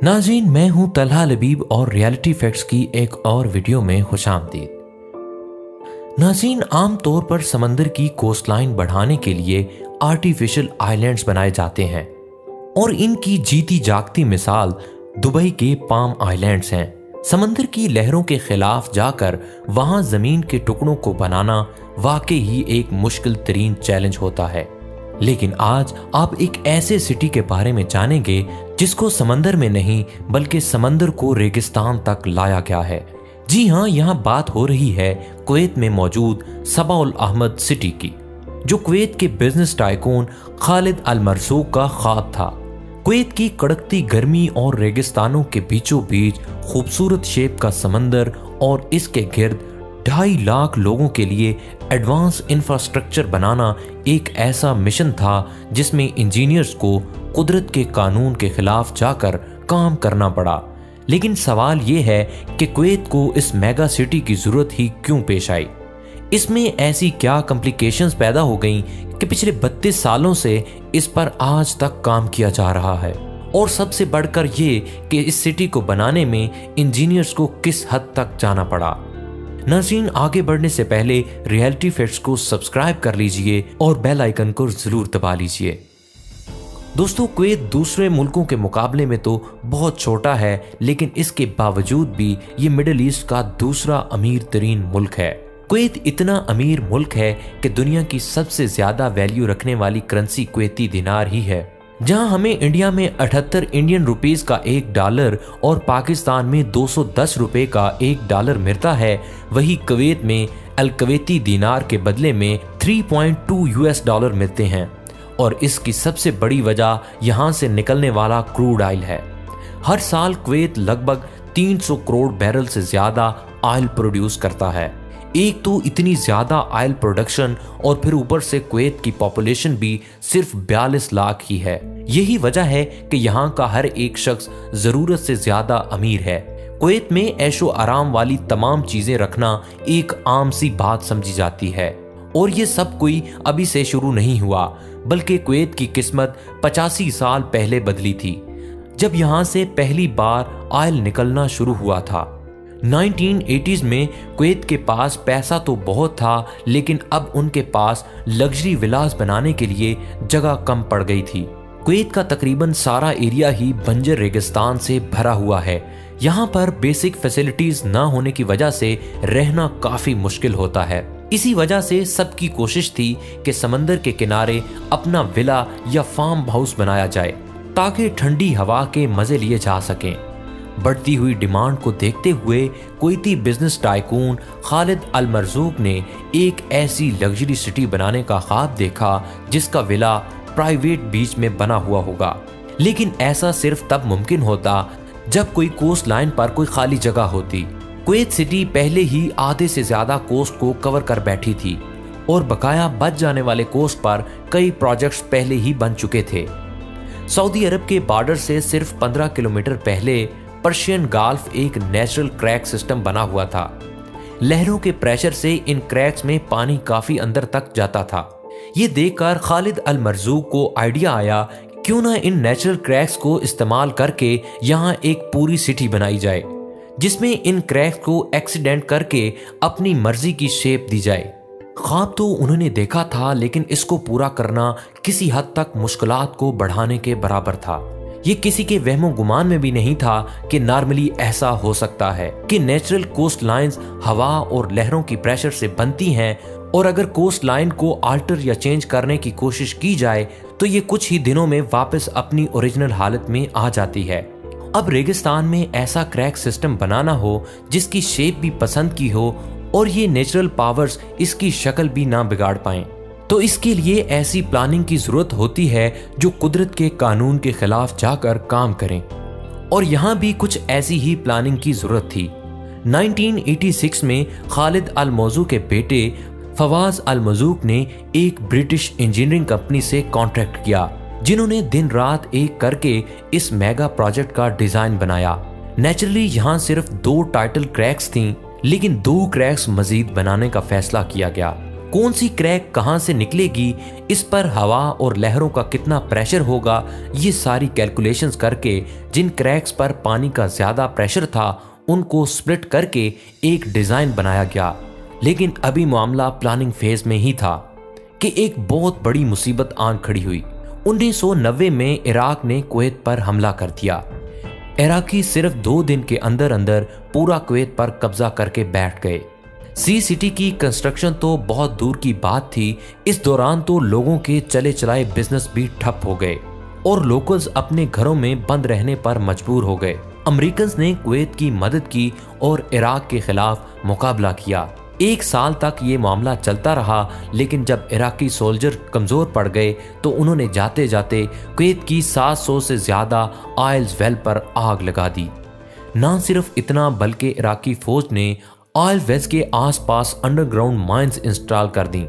नाज़रीन, मैं हूं तलहा लबीब और रियलिटी फैक्ट्स की एक और वीडियो में खुशामदीद। नाज़रीन, आम तौर पर समंदर की कोस्टलाइन बढ़ाने के लिए आर्टिफिशियल आइलैंड्स बनाए जाते हैं और इनकी जीती जागती मिसाल दुबई के पाम आइलैंड्स हैं। समंदर की लहरों के खिलाफ जाकर वहां जमीन के टुकड़ों को बनाना वाकई ही एक मुश्किल तरीन चैलेंज होता है। लेकिन आज आप एक ऐसे सिटी के बारे में जानेंगे जिसको समंदर में नहीं बल्कि समंदर को रेगिस्तान तक लाया गया है। जी हाँ, यहाँ बात हो रही है कुवैत में मौजूद सबा उल अहमद सिटी की, जो कुवैत के बिजनेस टाइकून खालिद अल मरज़ूक का ख्वाब था। कुवैत की कड़कती गर्मी और रेगिस्तानों के बीचों बीच खूबसूरत शेप का समंदर और इसके गिर्द 2.5 लाख लोगों के लिए एडवांस इंफ्रास्ट्रक्चर बनाना एक ऐसा मिशन था जिसमें इंजीनियर्स को कुदरत के कानून के खिलाफ जाकर काम करना पड़ा। लेकिन सवाल यह है कि कुवैत को इस मेगा सिटी की जरूरत ही क्यों पेश आई? इसमें ऐसी क्या कॉम्प्लिकेशंस पैदा हो गईं कि पिछले 32 सालों से इस पर आज तक काम किया जा रहा है? और सबसे बढ़कर ये कि इस सिटी को बनाने में इंजीनियर्स को किस हद तक जाना पड़ा। नाज़रीन, आगे बढ़ने से पहले रियलिटी फैक्ट्स को सब्सक्राइब कर लीजिए और बेल आइकन को जरूर दबा लीजिए। दोस्तों, कुवैत दूसरे मुल्कों के मुकाबले में तो बहुत छोटा है, लेकिन इसके बावजूद भी ये मिडिल ईस्ट का दूसरा अमीर तरीन मुल्क है। कुवैत इतना अमीर मुल्क है कि दुनिया की सबसे ज्यादा वैल्यू रखने वाली करेंसी कुवैती दिनार ही है। जहां हमें इंडिया में 78 इंडियन रुपीस का $1 और पाकिस्तान में 210 रुपए का $1 मिलता है, वही कुवैत में अल कुवैती दिनार के बदले में 3.2 US$ मिलते हैं। और इसकी सबसे बड़ी वजह यहाँ से निकलने वाला क्रूड ऑयल है। हर साल कुवैत लगभग 300 करोड़ बैरल से ज्यादा ऑयल प्रोड्यूस करता है। एक तो इतनी ज्यादा ऑयल प्रोडक्शन और फिर ऊपर से कुवैत की पॉपुलेशन भी सिर्फ 42 लाख ही है। यही वजह है कि यहाँ का हर एक शख्स जरूरत से ज्यादा अमीर है। कुवैत में ऐशो आराम वाली तमाम चीजें रखना एक आम सी बात समझी जाती है। और ये सब कोई अभी से शुरू नहीं हुआ, बल्कि कुवैत की किस्मत 85 साल पहले बदली थी, जब यहाँ से पहली बार ऑयल निकलना शुरू हुआ था। 1980s में कुवैत के पास पैसा तो बहुत था, लेकिन अब उनके पास लग्जरी विलास बनाने के लिए जगह कम पड़ गई थी। कुवैत का तकरीबन सारा एरिया ही बंजर रेगिस्तान से भरा हुआ है। यहाँ पर बेसिक फैसिलिटीज ना होने की वजह से रहना काफी मुश्किल होता है। इसी वजह से सबकी कोशिश थी कि समंदर के किनारे अपना विला या फार्म हाउस बनाया जाए ताकि ठंडी हवा के मजे लिए जा सकें। बढ़ती हुई डिमांड को देखते हुए कुवैती बिजनेस टाइकून खालिद अल मरज़ूक ने एक ऐसी लग्जरी सिटी बनाने का ख्वाब देखा जिसका विला प्राइवेट बीच में बना हुआ होगा। लेकिन ऐसा सिर्फ तब मुमकिन होता जब कोई कोस्ट लाइन पर कोई खाली जगह होती। कुवैत सिटी पहले ही आधे से ज्यादा कोस्ट को कवर कर बैठी थी और बकाया बच जाने वाले कोस्ट पर कई प्रोजेक्ट्स पहले ही बन चुके थे। सऊदी अरब के बॉर्डर से सिर्फ 15 किलोमीटर पहले पर्शियन गल्फ एक नेचुरल क्रैक सिस्टम बना हुआ था। लहरों के प्रेशर से इन क्रैक्स में पानी काफी अंदर तक जाता था। ये देखकर खालिद अल मरज़ूक को आइडिया आया, क्यों ना इन नेचुरल क्रैक्स को इस्तेमाल करके यहाँ एक पूरी सिटी बनाई जाए, जिसमें इन क्रैक्स को एक्सीडेंट करके अपनी मर्जी की शेप दी जाए। ख्वाब तो उन्होंने देखा था, लेकिन इसको पूरा करना किसी हद तक मुश्किलात को बढ़ाने के बराबर था। ये किसी के वहमो गुमान में भी नहीं था कि नॉर्मली ऐसा हो सकता है कि नेचुरल कोस्ट लाइन्स हवा और लहरों की प्रेशर से बनती हैं, और अगर कोस्ट लाइन को आल्टर या चेंज करने की कोशिश की जाए तो ये कुछ ही दिनों में वापस अपनी ओरिजिनल हालत में आ जाती है। अब रेगिस्तान में ऐसा क्रैक सिस्टम बनाना हो जिसकी शेप भी पसंद की हो और ये नेचुरल पावर्स इसकी शक्ल भी ना बिगाड़ पाएं, तो इसके लिए ऐसी प्लानिंग की जरूरत होती है जो कुदरत के कानून के खिलाफ जाकर काम करें। और यहाँ भी कुछ ऐसी ही प्लानिंग की जरूरत थी। 1986 में खालिद अल मरज़ूक के बेटे फवाज अल मरज़ूक ने एक ब्रिटिश इंजीनियरिंग कंपनी से कॉन्ट्रैक्ट किया, जिन्होंने दिन रात एक करके इस मेगा प्रोजेक्ट का डिजाइन बनाया। नेचुरली यहाँ सिर्फ 2 टाइटल क्रैक्स थीं, लेकिन 2 क्रैक्स मजीद बनाने का फैसला किया गया कौन सी क्रैक कहां से निकलेगी, इस पर हवा और लहरों का कितना प्रेशर होगा, ये सारी कैलकुलेशंस करके जिन क्रैक्स पर पानी का ज्यादा प्रेशर था उनको स्प्लिट करके एक डिजाइन बनाया गया। लेकिन अभी मामला प्लानिंग फेज में ही था कि एक बहुत बड़ी मुसीबत आन खड़ी हुई। 1990 में इराक ने कुवैत पर हमला कर दिया। इराकी सिर्फ 2 दिन के अंदर अंदर पूरा कुवैत पर कब्जा करके बैठ गए। सी सिटी की कंस्ट्रक्शन तो बहुत दूर की बात थी, इस दौरान तो लोगों के चले चलाए बिजनेस भी ठप हो गए और लोकल्स अपने घरों में बंद रहने पर मजबूर हो गए। अमेरिकन ने कुवैत की मदद की और इराक के खिलाफ मुकाबला किया। 1 साल तक ये मामला चलता रहा, लेकिन जब इराकी सोल्जर कमजोर पड़ गए तो उन्होंने जाते जाते कुवैत की 700 से ज्यादा ऑयल वेल पर आग लगा दी। ना सिर्फ इतना, बल्कि इराकी फौज ने ऑयल वेल्स के आसपास अंडरग्राउंड माइंस इंस्टॉल कर दी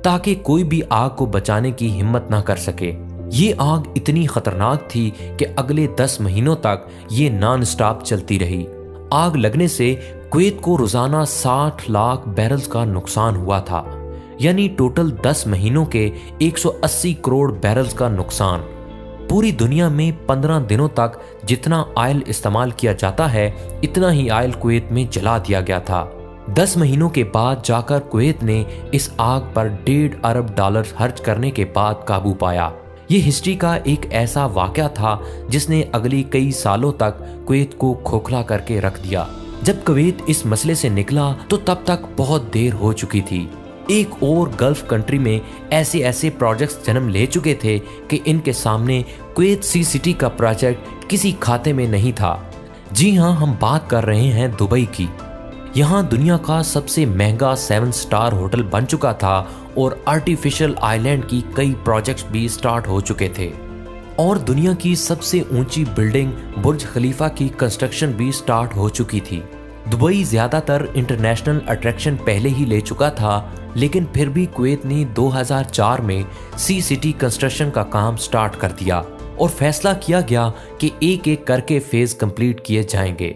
ताकि कोई भी आग को बचाने की हिम्मत ना कर सके। ये आग इतनी खतरनाक थी कि अगले 10 महीनों तक ये नॉन स्टॉप चलती रही। आग लगने से कुवैत को रोजाना 60 लाख बैरल्स का नुकसान हुआ था, यानी टोटल 10 महीनों के 180 करोड़ बैरल्स का नुकसान। पूरी दुनिया में 15 दिनों तक जितना ऑयल इस्तेमाल किया जाता है इतना ही ऑयल कुवैत में जला दिया गया था। 10 महीनों के बाद जाकर कुवैत ने इस आग पर $1.5 अरब खर्च करने के बाद काबू पाया। ये हिस्ट्री का एक ऐसा वाकया था जिसने अगली कई सालों तक कुवैत को खोखला करके रख दिया। जब कुवैत इस मसले से निकला तो तब तक बहुत देर हो चुकी थी। एक और गल्फ कंट्री में ऐसे ऐसे प्रोजेक्ट्स जन्म ले चुके थे कि इनके सामने कुवैत सी सिटी का प्रोजेक्ट किसी खाते में नहीं था। जी हाँ, हम बात कर रहे हैं दुबई की। यहाँ दुनिया का सबसे महंगा 7 स्टार होटल बन चुका था और आर्टिफिशियल आइलैंड की कई प्रोजेक्ट्स भी स्टार्ट हो चुके थे और दुनिया की सबसे ऊंची बिल्डिंग बुर्ज खलीफा की कंस्ट्रक्शन भी स्टार्ट हो चुकी थी। दुबई ज्यादातर इंटरनेशनल अट्रैक्शन पहले ही ले चुका था, लेकिन फिर भी कुवैत ने 2004 में सी सिटी कंस्ट्रक्शन का काम स्टार्ट कर दिया और फैसला किया गया कि एक एक करके फेज कंप्लीट किए जाएंगे।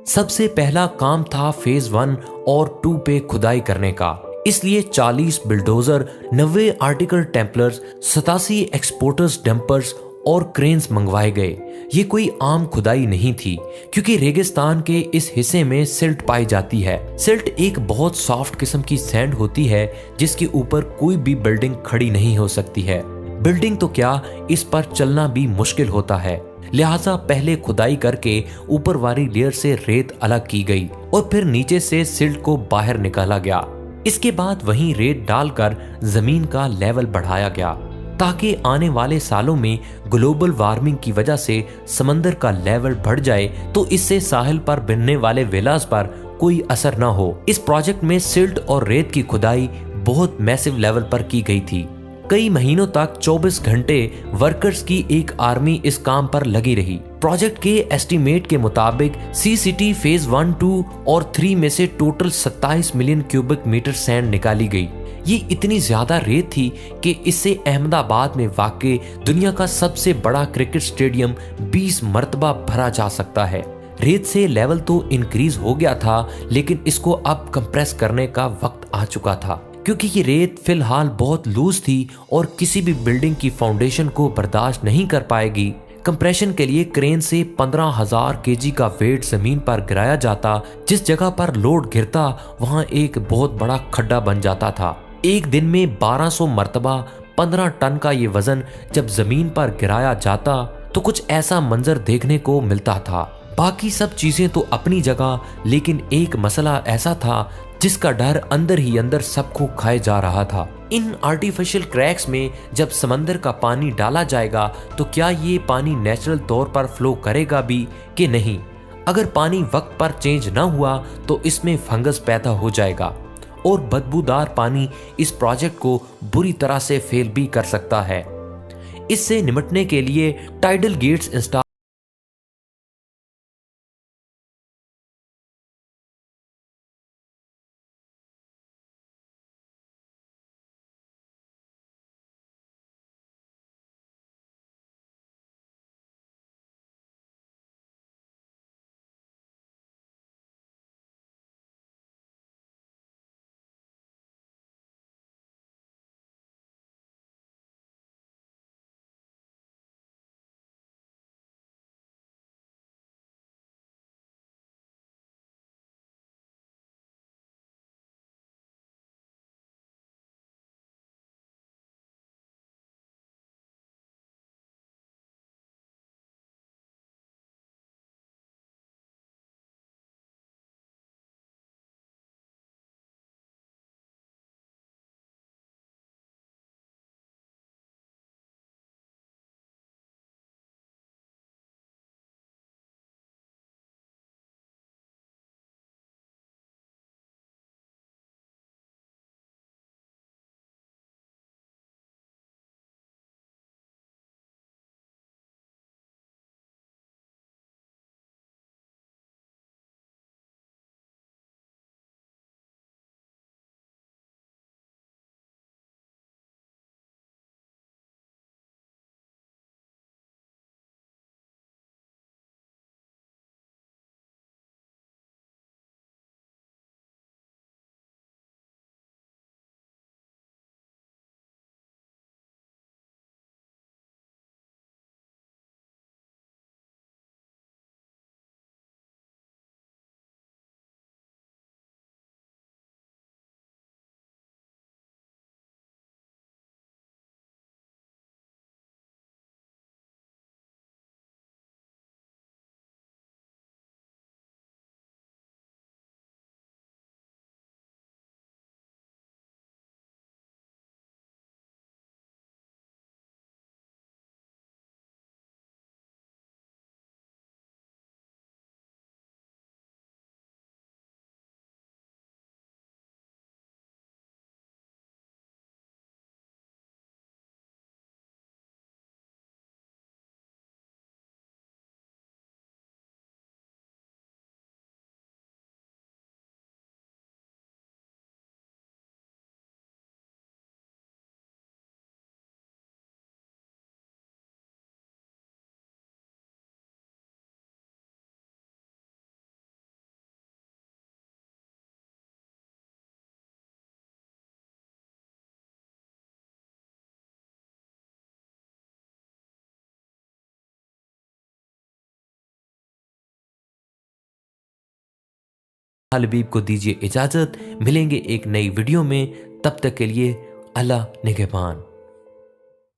सबसे पहला काम था फेज 1 और 2 पे खुदाई करने का। इसलिए 40 bulldozer, 90 article Templars, 87 exporters dumpers और क्रेन्स मंगवाए गए। ये कोई आम खुदाई नहीं थी, क्योंकि रेगिस्तान के इस हिस्से में सिल्ट पाई जाती है। सिल्ट एक बहुत सॉफ्ट किस्म की सैंड होती है जिसके ऊपर कोई भी बिल्डिंग खड़ी नहीं हो सकती है। बिल्डिंग तो क्या, इस पर चलना भी मुश्किल होता है। लिहाजा पहले खुदाई करके ऊपर वाली लेयर से रेत अलग की गई और फिर नीचे से सिल्ट को बाहर निकाला गया। इसके बाद वहीं रेत डालकर जमीन का लेवल बढ़ाया गया ताकि आने वाले सालों में ग्लोबल वार्मिंग की वजह से समंदर का लेवल बढ़ जाए तो इससे साहिल पर बनने वाले विलास पर कोई असर न हो। इस प्रोजेक्ट में सिल्ट और रेत की खुदाई बहुत मैसिव लेवल पर की गई थी। कई महीनों तक 24 घंटे वर्कर्स की एक आर्मी इस काम पर लगी रही। प्रोजेक्ट के एस्टीमेट के मुताबिक सी सिटी फेज 1, 2 और 3 में से total 27 million cubic metre sand निकाली गई। ये इतनी ज्यादा रेत थी कि इससे अहमदाबाद में वाक़ई दुनिया का सबसे बड़ा क्रिकेट स्टेडियम 20 मरतबा भरा जा सकता है। रेत से लेवल तो इंक्रीज हो गया था, लेकिन इसको अब कंप्रेस करने का वक्त आ चुका था, क्योंकि ये रेत फिलहाल बहुत लूज थी और किसी भी बिल्डिंग की फाउंडेशन को बर्दाश्त नहीं कर पाएगी। कंप्रेशन के लिए क्रेन से 15,000 केजी का वेट जमीन पर गिराया जाता। जिस जगह पर लोड गिरता वहां एक बहुत बड़ा खड्डा बन जाता था। एक दिन में 1200 मरतबा 15 टन का ये वजन जब जमीन पर गिराया जाता तो कुछ ऐसा मंजर देखने को मिलता था। बाकी सब चीजें तो अपनी जगह, लेकिन एक मसला ऐसा था जिसका डर अंदर ही अंदर सबको खाए जा रहा था। इन आर्टिफिशियल क्रैक्स में जब समंदर का पानी डाला जाएगा तो क्या ये पानी नेचुरल तौर पर फ्लो करेगा भी कि नहीं। अगर पानी वक्त पर चेंज ना हुआ तो इसमें फंगस पैदा हो जाएगा और बदबूदार पानी इस प्रोजेक्ट को बुरी तरह से फेल भी कर सकता है। इससे निपटने के लिए टाइडल गेट्स इंस्टॉल हबीब को दीजिए इजाज़त। मिलेंगे एक नई वीडियो में, तब तक के लिए अल्लाह निगहबान।